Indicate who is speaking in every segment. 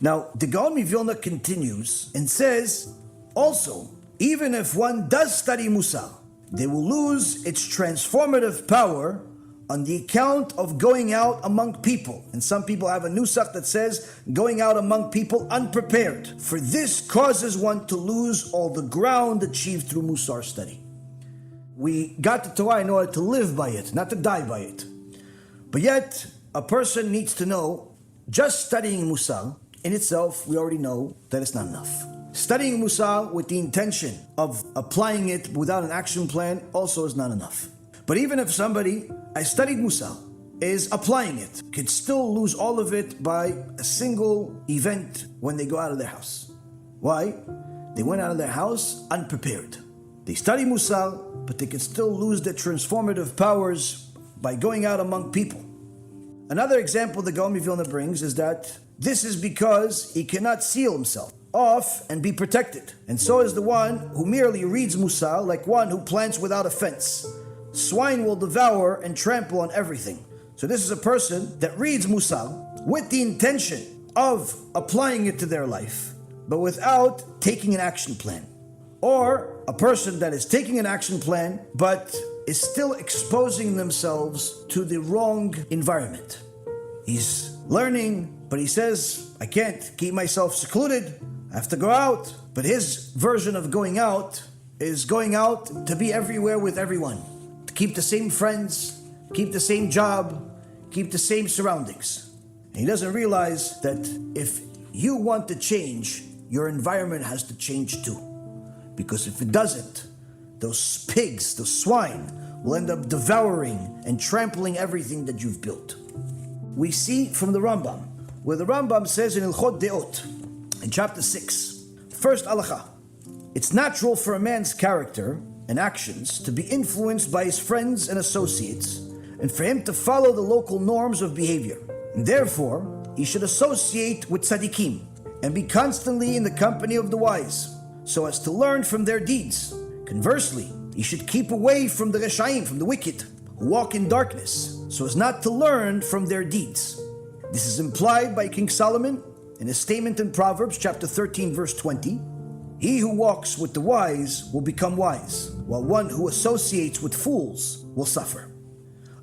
Speaker 1: Now, the Gaon Vilna continues and says, also, even if one does study Musar, they will lose its transformative power on the account of going out among people. And some people have a nusach that says, going out among people unprepared. For this causes one to lose all the ground achieved through Musar study. We got the Torah in order to live by it, not to die by it. But yet, a person needs to know, just studying Musar in itself, we already know that it's not enough. Studying Musar with the intention of applying it without an action plan also is not enough. But even if somebody, I studied Musar, is applying it, could still lose all of it by a single event when they go out of their house. Why? They went out of their house unprepared. They study Musar, but they can still lose their transformative powers by going out among people. Another example the Gaon Vilna brings is that this is because he cannot seal himself off and be protected. And so is the one who merely reads Musar like one who plants without a fence. Swine will devour and trample on everything. So this is a person that reads Musar with the intention of applying it to their life, but without taking an action plan. Or a person that is taking an action plan, but is still exposing themselves to the wrong environment. He's learning, but he says, I can't keep myself secluded. I have to go out. But his version of going out is going out to be everywhere with everyone. To keep the same friends, keep the same job, keep the same surroundings. And he doesn't realize that if you want to change, your environment has to change too. Because if it doesn't, those pigs, those swine, will end up devouring and trampling everything that you've built. We see from the Rambam, where the Rambam says in Ilchot Deot, in chapter 6, first halacha, it's natural for a man's character and actions to be influenced by his friends and associates, and for him to follow the local norms of behavior. And therefore, he should associate with tzaddikim and be constantly in the company of the wise, so as to learn from their deeds. Conversely, he should keep away from the reshaim, from the wicked, who walk in darkness, so as not to learn from their deeds. This is implied by King Solomon in his statement in Proverbs chapter 13 verse 20. He who walks with the wise will become wise, while one who associates with fools will suffer.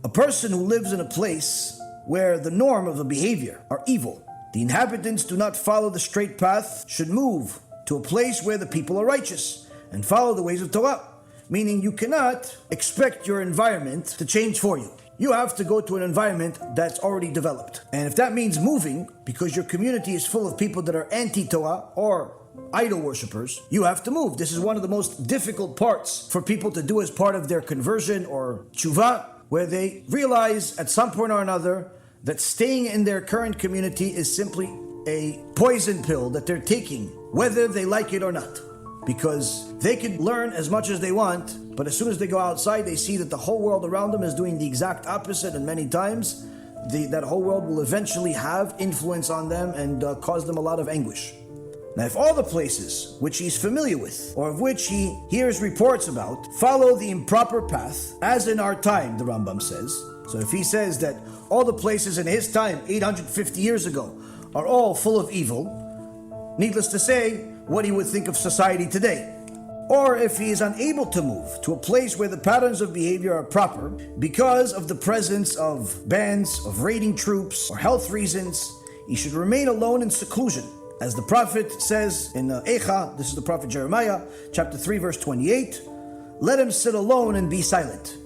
Speaker 1: A person who lives in a place where the norm of the behavior are evil, the inhabitants do not follow the straight path, should move to a place where the people are righteous and follow the ways of Torah. Meaning you cannot expect your environment to change for you. You have to go to an environment that's already developed. And if that means moving, because your community is full of people that are anti-Torah or idol worshippers, you have to move. This is one of the most difficult parts for people to do as part of their conversion or tshuva, where they realize at some point or another that staying in their current community is simply a poison pill that they're taking, whether they like it or not. Because they can learn as much as they want, but as soon as they go outside, they see that the whole world around them is doing the exact opposite, and many times that whole world will eventually have influence on them and cause them a lot of anguish. Now, if all the places which he's familiar with, or of which he hears reports about, follow the improper path, as in our time, the Rambam says, so if he says that all the places in his time, 850 years ago, are all full of evil, needless to say, what he would think of society today. Or if he is unable to move to a place where the patterns of behavior are proper because of the presence of bands, of raiding troops, or health reasons, he should remain alone in seclusion. As the prophet says in Echa, this is the prophet Jeremiah, chapter 3, verse 28, let him sit alone and be silent.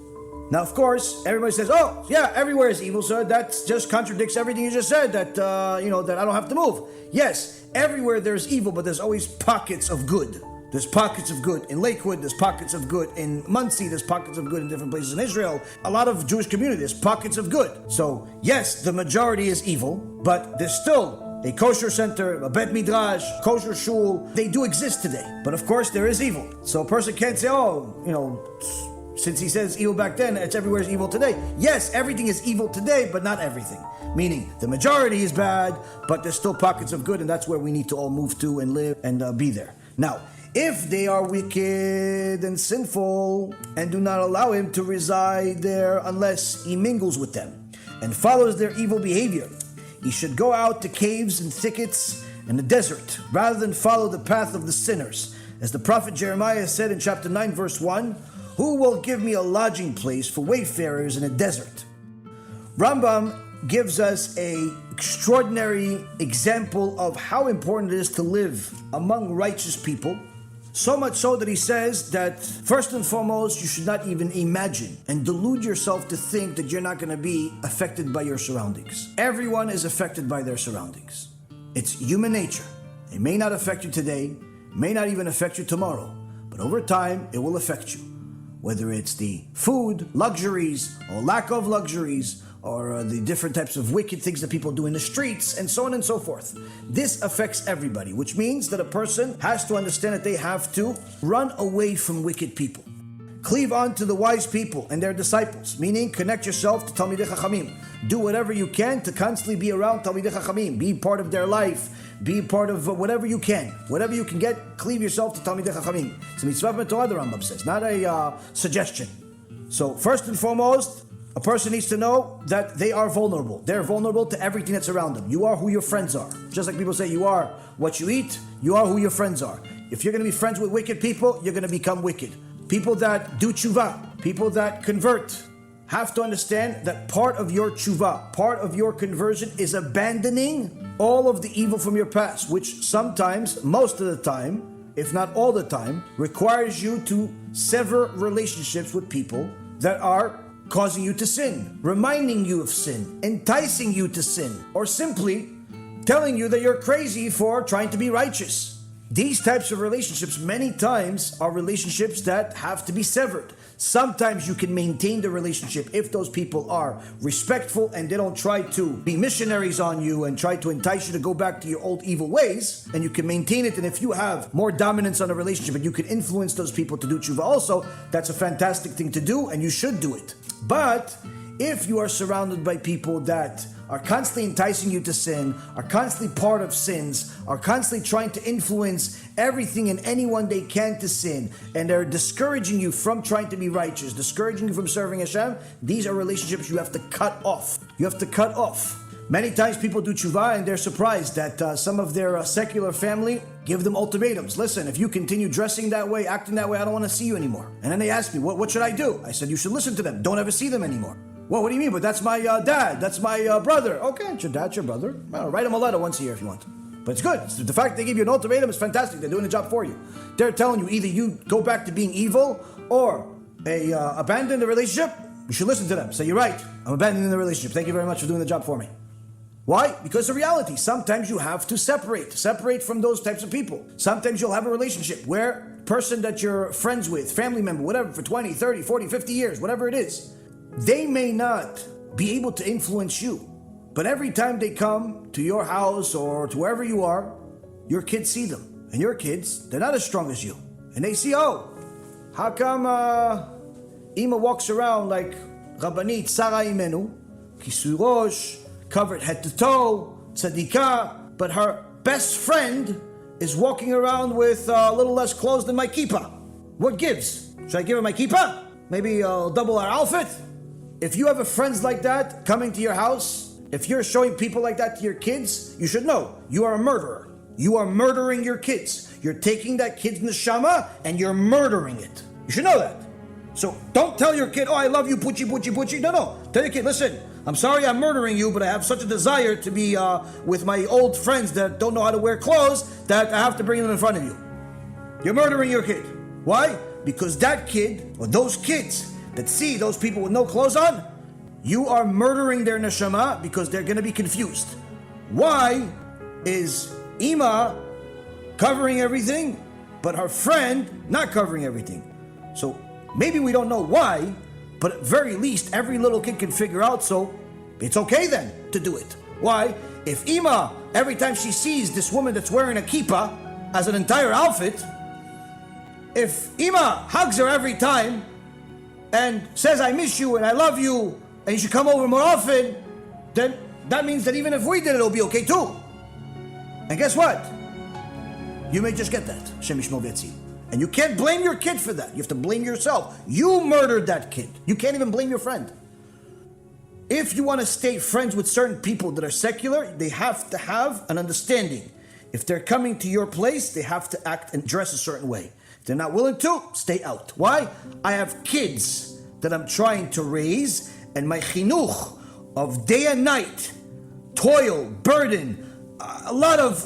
Speaker 1: Now, of course, everybody says, oh, yeah, everywhere is evil, so that just contradicts everything you just said, that I don't have to move. Yes, everywhere there's evil, but there's always pockets of good. There's pockets of good in Lakewood, there's pockets of good in Muncie, there's pockets of good in different places in Israel. A lot of Jewish communities, there's pockets of good. So, yes, the majority is evil, but there's still a kosher center, a bet midrash, kosher shul. They do exist today. But of course, there is evil. So a person can't say, since he says evil back then, it's everywhere is evil today. Yes, everything is evil today, but not everything. Meaning, the majority is bad, but there's still pockets of good, and that's where we need to all move to and live and be there. Now, if they are wicked and sinful, and do not allow him to reside there unless he mingles with them, and follows their evil behavior, he should go out to caves and thickets, in the desert, rather than follow the path of the sinners. As the prophet Jeremiah said in chapter 9, verse 1, "Who will give me a lodging place for wayfarers in a desert?" Rambam gives us an extraordinary example of how important it is to live among righteous people. So much so that he says that first and foremost, you should not even imagine and delude yourself to think that you're not going to be affected by your surroundings. Everyone is affected by their surroundings. It's human nature. It may not affect you today, may not even affect you tomorrow, but over time, it will affect you. Whether it's the food, luxuries, or lack of luxuries, or the different types of wicked things that people do in the streets, and so on and so forth. This affects everybody, which means that a person has to understand that they have to run away from wicked people. Cleave on to the wise people and their disciples, meaning connect yourself to Talmidei Chachamim. Do whatever you can to constantly be around Talmidei Chachamim. Be part of their life. Be part of whatever you can. Whatever you can get, cleave yourself to Talmidei Chachamim. It's a mitzvah b'Torah, the Rambam says, not a suggestion. So first and foremost, a person needs to know that they are vulnerable. They're vulnerable to everything that's around them. You are who your friends are. Just like people say, you are what you eat, you are who your friends are. If you're going to be friends with wicked people, you're going to become wicked. People that do tshuva, people that convert, have to understand that part of your tshuva, part of your conversion is abandoning all of the evil from your past, which sometimes, most of the time, if not all the time, requires you to sever relationships with people that are causing you to sin, reminding you of sin, enticing you to sin, or simply telling you that you're crazy for trying to be righteous. These types of relationships many times are relationships that have to be severed. Sometimes you can maintain the relationship if those people are respectful and they don't try to be missionaries on you and try to entice you to go back to your old evil ways, and you can maintain it. And if you have more dominance on a relationship and you can influence those people to do tshuva also, that's a fantastic thing to do and you should do it. But if you are surrounded by people that are constantly enticing you to sin, are constantly part of sins, are constantly trying to influence everything and anyone they can to sin, and they're discouraging you from trying to be righteous, discouraging you from serving Hashem, these are relationships you have to cut off. You have to cut off. Many times people do tshuva and they're surprised that some of their secular family give them ultimatums. Listen, if you continue dressing that way, acting that way, I don't want to see you anymore. And then they ask me, what should I do? I said, you should listen to them. Don't ever see them anymore. Well, what do you mean? But that's my dad. That's my brother. Okay, it's your dad, your brother. Well, write them a letter once a year if you want. But it's good. The fact they give you an ultimatum is fantastic. They're doing the job for you. They're telling you either you go back to being evil or abandon the relationship. You should listen to them. Say, you're right. I'm abandoning the relationship. Thank you very much for doing the job for me. Why? Because the reality. Sometimes you have to separate from those types of people. Sometimes you'll have a relationship where person that you're friends with, family member, whatever, for 20, 30, 40, 50 years, whatever it is, they may not be able to influence you. But every time they come to your house or to wherever you are, your kids see them. And your kids, they're not as strong as you. And they see, oh, how come Ima walks around like Rabbanit Sarah Imenu, Kisui Rosh, covered head to toe, tzadikah, but her best friend is walking around with a little less clothes than my kippah. What gives? Should I give her my kippah? Maybe I'll double our outfit? If you have friends like that coming to your house, if you're showing people like that to your kids, you should know you are a murderer. You are murdering your kids. You're taking that kid's neshama and you're murdering it. You should know that. So don't tell your kid, oh, I love you, puchi, puchi, puchi. No. Tell your kid, listen, I'm sorry I'm murdering you, but I have such a desire to be with my old friends that don't know how to wear clothes that I have to bring them in front of you. You're murdering your kid. Why? Because that kid, or those kids that see those people with no clothes on, you are murdering their neshama because they're going to be confused. Why is Ima covering everything, but her friend not covering everything? So maybe we don't know why, but at very least every little kid can figure out, so it's okay then to do it. Why? If Ima, every time she sees this woman that's wearing a kippah as an entire outfit, if Ima hugs her every time and says, I miss you and I love you and you should come over more often, then that means that even if we did it, it'll be okay too. And guess what? You may just get that. Shem Yishmor V'Yatzil. And you can't blame your kid for that. You have to blame yourself. You murdered that kid. You can't even blame your friend. If you want to stay friends with certain people that are secular, they have to have an understanding If they're coming to your place, they have to act and dress a certain way. If they're not willing to, stay out. Why? I have kids that I'm trying to raise, and my chinuch of day and night, toil, burden, a lot of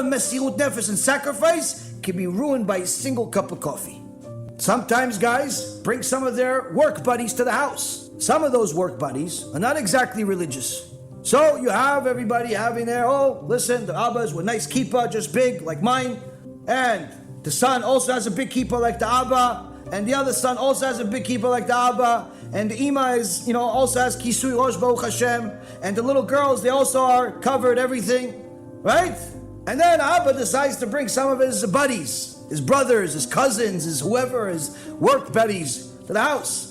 Speaker 1: mesirut nefesh and sacrifice can be ruined by a single cup of coffee. Sometimes guys bring some of their work buddies to the house. Some of those work buddies are not exactly religious. So you have everybody having their, oh, listen, the Abbas with nice kippah, just big, like mine. And the son also has a big kippah like the Abba. And the other son also has a big kippah like the Abba. And the Ima is, also has kisui rosh baruch Hashem. And the little girls, they also are covered, everything. Right? And then Abba decides to bring some of his buddies, his brothers, his cousins, his whoever, his work buddies to the house.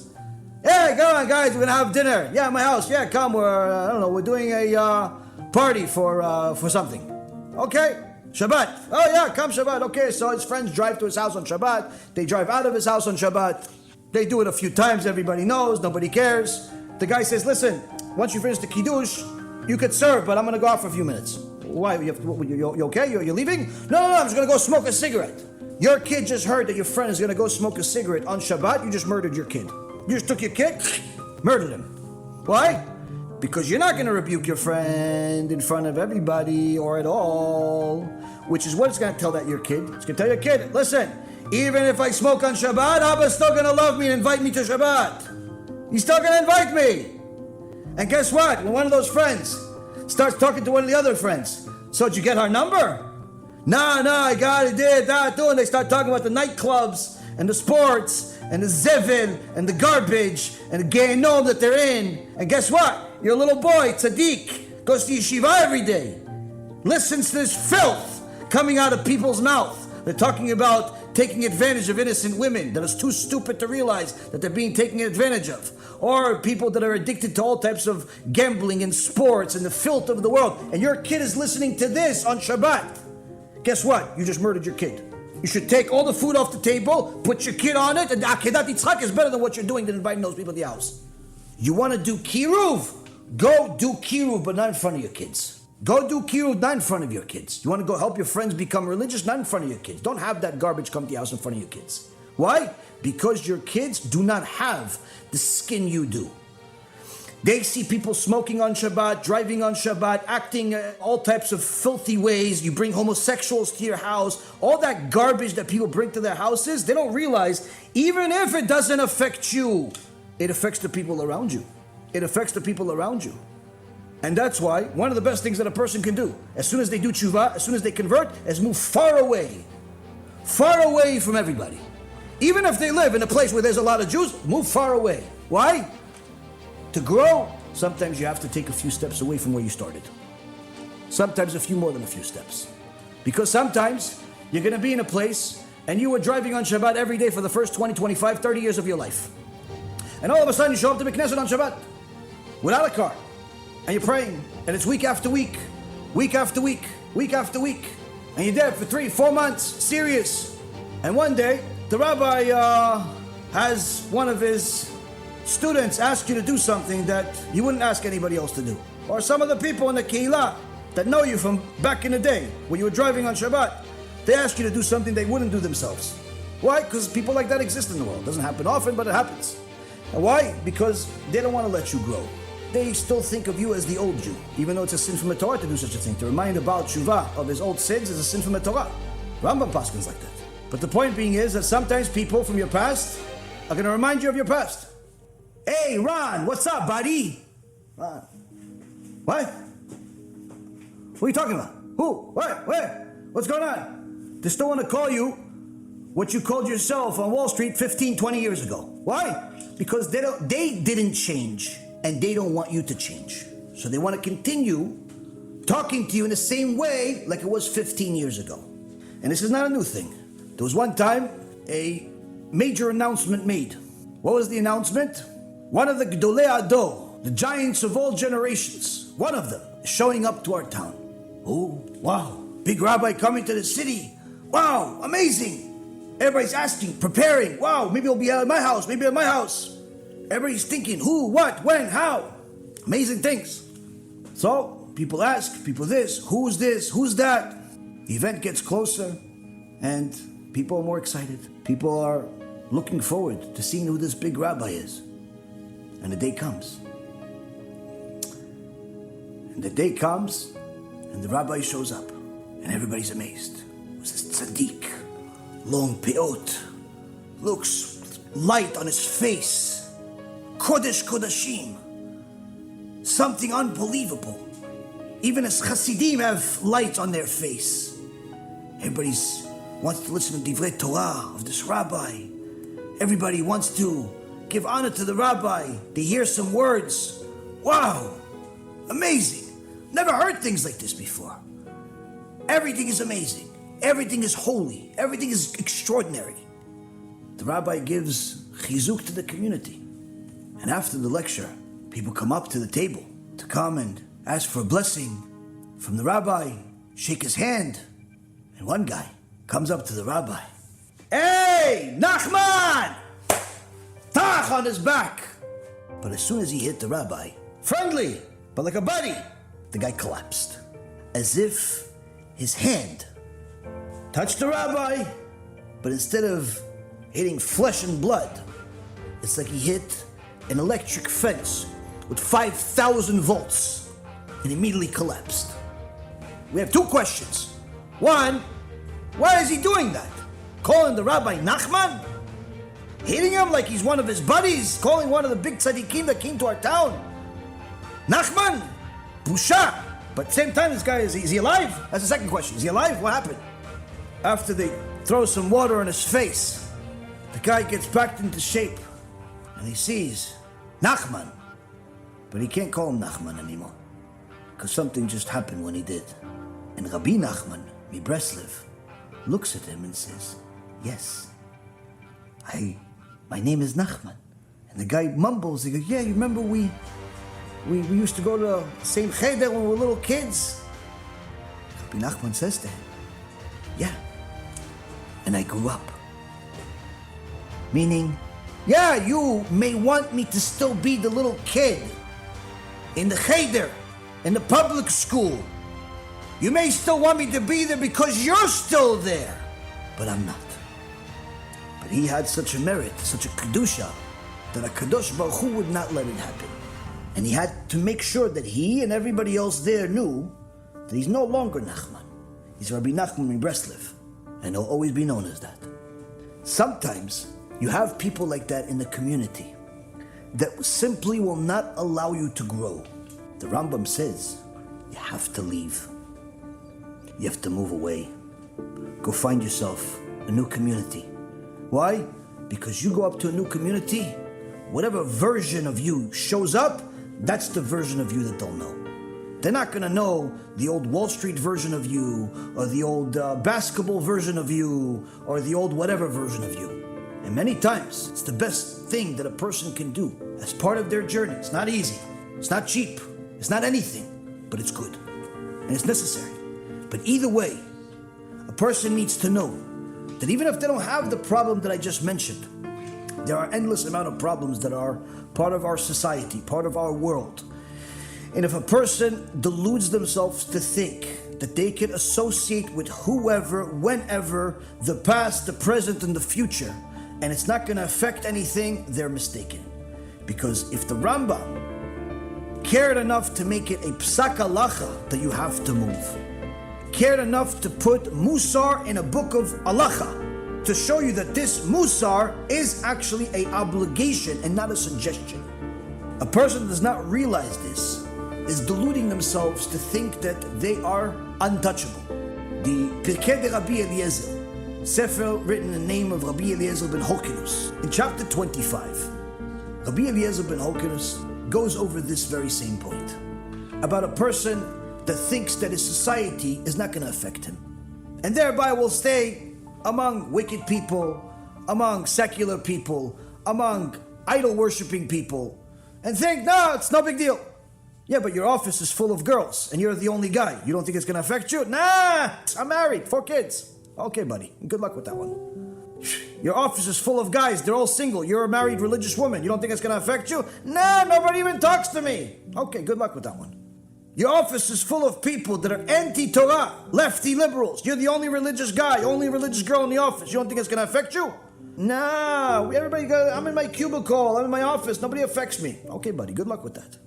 Speaker 1: Yeah, come on, guys, we're gonna have dinner. Yeah, my house. Yeah, come. We're doing a party for something. Okay, Shabbat. Oh yeah, come Shabbat. Okay, so his friends drive to his house on Shabbat. They drive out of his house on Shabbat. They do it a few times. Everybody knows. Nobody cares. The guy says, "Listen, once you finish the kiddush, you could serve, but I'm gonna go out for a few minutes." Why? You okay? You're leaving? No, I'm just gonna go smoke a cigarette. Your kid just heard that your friend is gonna go smoke a cigarette on Shabbat. You just murdered your kid. You just took your kid, murdered him. Why? Because you're not going to rebuke your friend in front of everybody or at all. Which is what it's going to tell that your kid. It's going to tell your kid, listen, even if I smoke on Shabbat, Abba's still going to love me and invite me to Shabbat. He's still going to invite me. And guess what? When one of those friends starts talking to one of the other friends, so did you get her number? No, I got it, did that, too. And they start talking about the nightclubs and the sports and the zevil and the garbage and the gehenom that they're in. And guess what? Your little boy, tzaddik, goes to yeshiva every day, listens to this filth coming out of people's mouth. They're talking about taking advantage of innocent women that is too stupid to realize that they're being taken advantage of. Or people that are addicted to all types of gambling and sports and the filth of the world. And your kid is listening to this on Shabbat. Guess what? You just murdered your kid. You should take all the food off the table, put your kid on it, and Akedat Yitzchak is better than what you're doing than inviting those people to the house. You want to do kiruv? Go do kiruv, but not in front of your kids. Go do kiruv, not in front of your kids. You want to go help your friends become religious? Not in front of your kids. Don't have that garbage come to your house in front of your kids. Why? Because your kids do not have the skin you do. They see people smoking on Shabbat, driving on Shabbat, acting all types of filthy ways. You bring homosexuals to your house. All that garbage that people bring to their houses, they don't realize, even if it doesn't affect you, it affects the people around you. It affects the people around you. And that's why one of the best things that a person can do, as soon as they do tshuva, as soon as they convert, is move far away from everybody. Even if they live in a place where there's a lot of Jews, move far away. Why? To grow, sometimes you have to take a few steps away from where you started. Sometimes a few more than a few steps. Because sometimes you're going to be in a place and you were driving on Shabbat every day for the first 20, 25, 30 years of your life. And all of a sudden you show up to Knesset on Shabbat without a car. And you're praying. And it's week after week, week after week, week after week. And you're there for 3-4 months, serious. And one day, the rabbi has one of his students ask you to do something that you wouldn't ask anybody else to do. Or some of the people in the kehillah that know you from back in the day, when you were driving on Shabbat, they ask you to do something they wouldn't do themselves. Why? Because people like that exist in the world. It doesn't happen often, but it happens. And why? Because they don't want to let you grow. They still think of you as the old Jew, even though it's a sin from the Torah to do such a thing. To remind about Shuvah of his old sins is a sin from the Torah. Rambam paskins like that. But the point being is that sometimes people from your past are going to remind you of your past. Hey, Ron, what's up, buddy? Ron. What? What are you talking about? Who? What? Where? What's going on? They still want to call you what you called yourself on Wall Street 15, 20 years ago. Why? Because they didn't change, and they don't want you to change. So they want to continue talking to you in the same way like it was 15 years ago. And this is not a new thing. There was one time a major announcement made. What was the announcement? One of the Gdolei Ado, the giants of all generations, one of them is showing up to our town. Oh, wow, big rabbi coming to the city. Wow, amazing. Everybody's asking, preparing. Wow, maybe he'll be at my house, maybe at my house. Everybody's thinking, who, what, when, how. Amazing things. So people ask, people this, who's that? The event gets closer, and people are more excited. People are looking forward to seeing who this big rabbi is. And the day comes. And the day comes, and the rabbi shows up, and everybody's amazed. It was this tzaddik, long peot, looks light on his face, kodesh kodashim, something unbelievable. Even as Hasidim have light on their face. Everybody wants to listen to Divrei Torah of this rabbi. Everybody wants to give honor to the rabbi. They hear some words. Wow, amazing. Never heard things like this before. Everything is amazing. Everything is holy. Everything is extraordinary. The rabbi gives chizuk to the community. And after the lecture, people come up to the table to come and ask for a blessing from the rabbi, shake his hand. And one guy comes up to the rabbi. Hey, Nachman! Tach on his back. But as soon as he hit the rabbi, friendly, but like a buddy, the guy collapsed. As if his hand touched the rabbi, but instead of hitting flesh and blood, it's like he hit an electric fence with 5,000 volts and immediately collapsed. We have two questions. One, why is he doing that? Calling the rabbi Nachman? Hitting him like he's one of his buddies? Calling one of the big tzaddikim that came to our town Nachman? Busha! But at the same time, this guy, is he alive? That's the second question. Is he alive? What happened? After they throw some water on his face, the guy gets back into shape and he sees Nachman. But he can't call him Nachman anymore, because something just happened when he did. And Rabbi Nachman, Breslev, looks at him and says, yes, my name is Nachman. And the guy mumbles, he goes, yeah, you remember we used to go to the same cheder when we were little kids? Rabbi Nachman says to him, yeah, and I grew up. Meaning, yeah, you may want me to still be the little kid in the cheder, in the public school. You may still want me to be there because you're still there, but I'm not. But he had such a merit, such a kedusha, that a kadosh Baruch Hu would not let it happen. And he had to make sure that he and everybody else there knew that he's no longer Nachman. He's Rabbi Nachman Breslev, and he'll always be known as that. Sometimes you have people like that in the community that simply will not allow you to grow. The Rambam says you have to leave. You have to move away. Go find yourself a new community. Why? Because you go up to a new community, whatever version of you shows up, that's the version of you that they'll know. They're not going to know the old Wall Street version of you, or the old basketball version of you, or the old whatever version of you. And many times, it's the best thing that a person can do as part of their journey. It's not easy. It's not cheap. It's not anything, but it's good. And it's necessary. But either way, a person needs to know that even if they don't have the problem that I just mentioned, there are endless amount of problems that are part of our society, part of our world. And if a person deludes themselves to think that they can associate with whoever, whenever, the past, the present, and the future, and it's not going to affect anything, they're mistaken. Because if the Rambam cared enough to make it a psak halacha that you have to move, cared enough to put musar in a book of halacha to show you that this musar is actually an obligation and not a suggestion. A person does not realize this is deluding themselves to think that they are untouchable. The Pirkei de Rabbi Eliezer, Sefer written in the name of Rabbi Eliezer ben Horkinus, in chapter 25, Rabbi Eliezer ben Horkinus goes over this very same point about a person that thinks that his society is not going to affect him, and thereby will stay among wicked people, among secular people, among idol-worshipping people, and think, no, it's no big deal. Yeah, but your office is full of girls, and you're the only guy. You don't think it's going to affect you? Nah, I'm married, 4 kids. Okay, buddy, good luck with that one. Your office is full of guys, they're all single. You're a married religious woman. You don't think it's going to affect you? Nah, nobody even talks to me. Okay, good luck with that one. Your office is full of people that are anti-Torah, lefty liberals. You're the only religious guy, only religious girl in the office. You don't think it's going to affect you? Nah, I'm in my cubicle, I'm in my office, nobody affects me. Okay, buddy, good luck with that.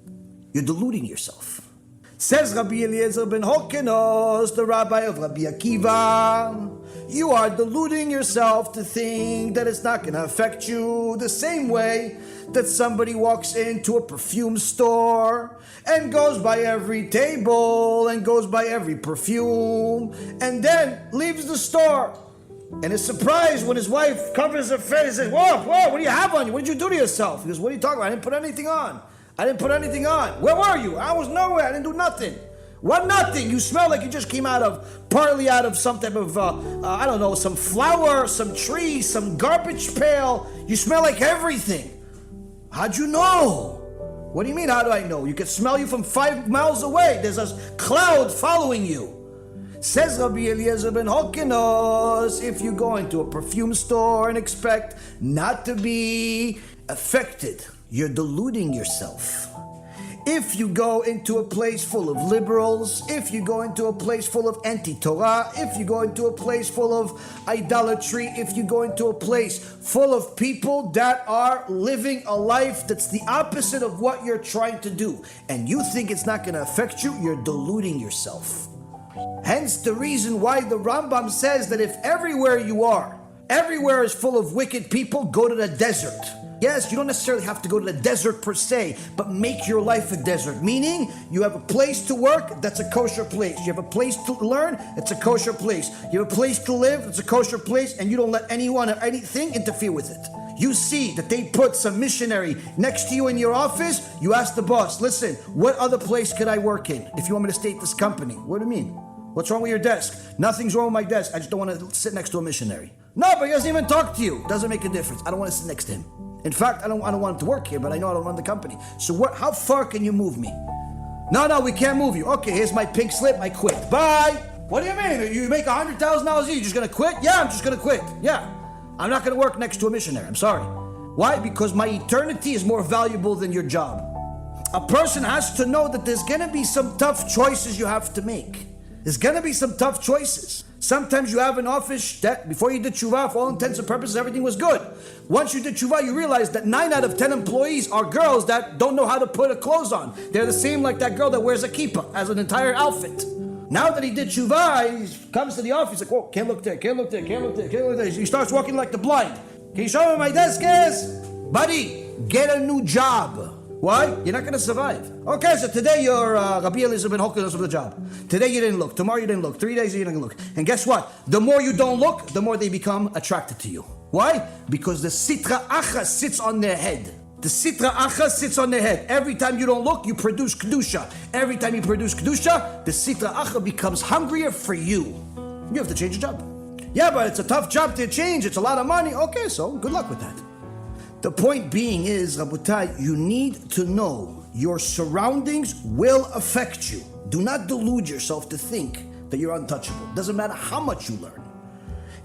Speaker 1: You're deluding yourself. Says Rabbi Eliezer ben Hokenos, the rabbi of Rabbi Akiva, you are deluding yourself to think that it's not going to affect you the same way that somebody walks into a perfume store and goes by every table and goes by every perfume and then leaves the store and is surprised when his wife covers her face and says, whoa, what do you have on you? What did you do to yourself? He goes, what are you talking about? I didn't put anything on. Where were you? I was nowhere. I didn't do nothing. What nothing? You smell like you just came partly out of some type of, some flower, some tree, some garbage pail. You smell like everything. How'd you know? What do you mean, how do I know? You can smell you from 5 miles away. There's a cloud following you. Says Rabbi Eliezer ben Hokenos, if you go into a perfume store and expect not to be affected, you're deluding yourself. If you go into a place full of liberals, if you go into a place full of anti-Torah, if you go into a place full of idolatry, if you go into a place full of people that are living a life that's the opposite of what you're trying to do, and you think it's not going to affect you, you're deluding yourself. Hence the reason why the Rambam says that if everywhere is full of wicked people, go to the desert. Yes, you don't necessarily have to go to the desert per se, but make your life a desert. Meaning, you have a place to work, that's a kosher place. You have a place to learn, it's a kosher place. You have a place to live, it's a kosher place, and you don't let anyone or anything interfere with it. You see that they put some missionary next to you in your office, you ask the boss, listen, what other place could I work in if you want me to stay at this company? What do you mean? What's wrong with your desk? Nothing's wrong with my desk, I just don't want to sit next to a missionary. No, but he doesn't even talk to you. Doesn't make a difference. I don't want to sit next to him. In fact, I don't want him to work here, but I know I don't run the company. So how far can you move me? No, we can't move you. Okay, here's my pink slip, I quit. Bye! What do you mean? You make $100,000 a year, you're just gonna quit? Yeah, I'm just gonna quit. Yeah. I'm not gonna work next to a missionary, I'm sorry. Why? Because my eternity is more valuable than your job. A person has to know that there's gonna be some tough choices you have to make. There's gonna be some tough choices. Sometimes you have an office that before you did tshuva, for all intents and purposes, everything was good. Once you did tshuva, you realize that 9 out of 10 employees are girls that don't know how to put a clothes on. They're the same like that girl that wears a kippah as an entire outfit. Now that he did tshuva, he comes to the office like, whoa, can't look there. He starts walking like the blind. Can you show me where my desk is? Buddy, get a new job. Why? You're not going to survive. Okay, so today you're Rabbi Eliezer ben Hokenos of the job. Today you didn't look. Tomorrow you didn't look. 3 days you didn't look. And guess what? The more you don't look, the more they become attracted to you. Why? Because the sitra acha sits on their head. The sitra acha sits on their head. Every time you don't look, you produce kedusha. Every time you produce kedusha, the sitra acha becomes hungrier for you. You have to change your job. Yeah, but it's a tough job to change. It's a lot of money. Okay, so good luck with that. The point being is, Rabotai, you need to know your surroundings will affect you. Do not delude yourself to think that you're untouchable. Doesn't matter how much you learn.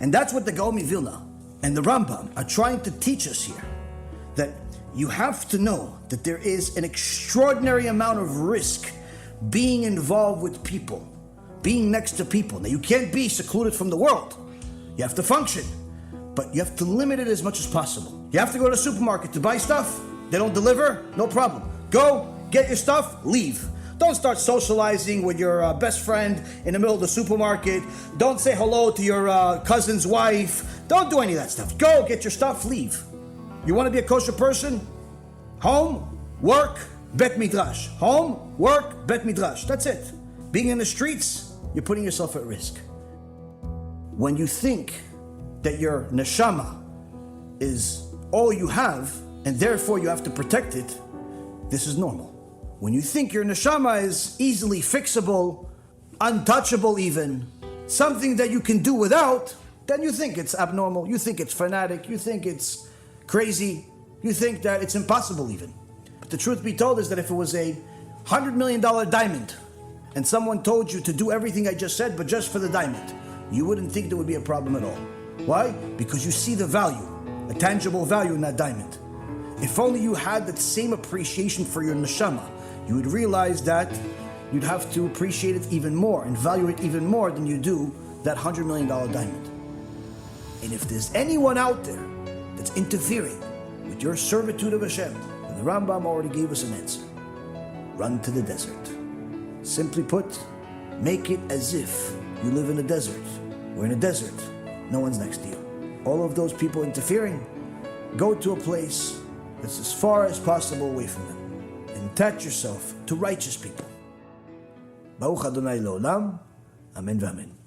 Speaker 1: And that's what the Gaon Vilna and the Rambam are trying to teach us here. That you have to know that there is an extraordinary amount of risk being involved with people, being next to people. Now, you can't be secluded from the world. You have to function. But you have to limit it as much as possible. You have to go to the supermarket to buy stuff. They don't deliver, no problem. Go, get your stuff, leave. Don't start socializing with your best friend in the middle of the supermarket. Don't say hello to your cousin's wife. Don't do any of that stuff. Go, get your stuff, leave. You want to be a kosher person? Home, work, bet midrash. Home, work, bet midrash. That's it. Being in the streets, you're putting yourself at risk. When you think that your neshama is all you have, and therefore you have to protect it, this is normal. When you think your neshama is easily fixable, untouchable even, something that you can do without, then you think it's abnormal, you think it's fanatic, you think it's crazy, you think that it's impossible even. But the truth be told is that if it was a $100 million diamond, and someone told you to do everything I just said, but just for the diamond, you wouldn't think there would be a problem at all. Why? Because you see the value, a tangible value in that diamond. If only you had that same appreciation for your neshama, you would realize that you'd have to appreciate it even more and value it even more than you do that $100 million diamond. And if there's anyone out there that's interfering with your servitude of Hashem, then the Rambam already gave us an answer. Run to the desert. Simply put, make it as if you live in a desert. Or in a desert, no one's next to you. All of those people interfering, go to a place that's as far as possible away from them. And attach yourself to righteous people. Baruch Adonai Le'olam. Amen v'amen.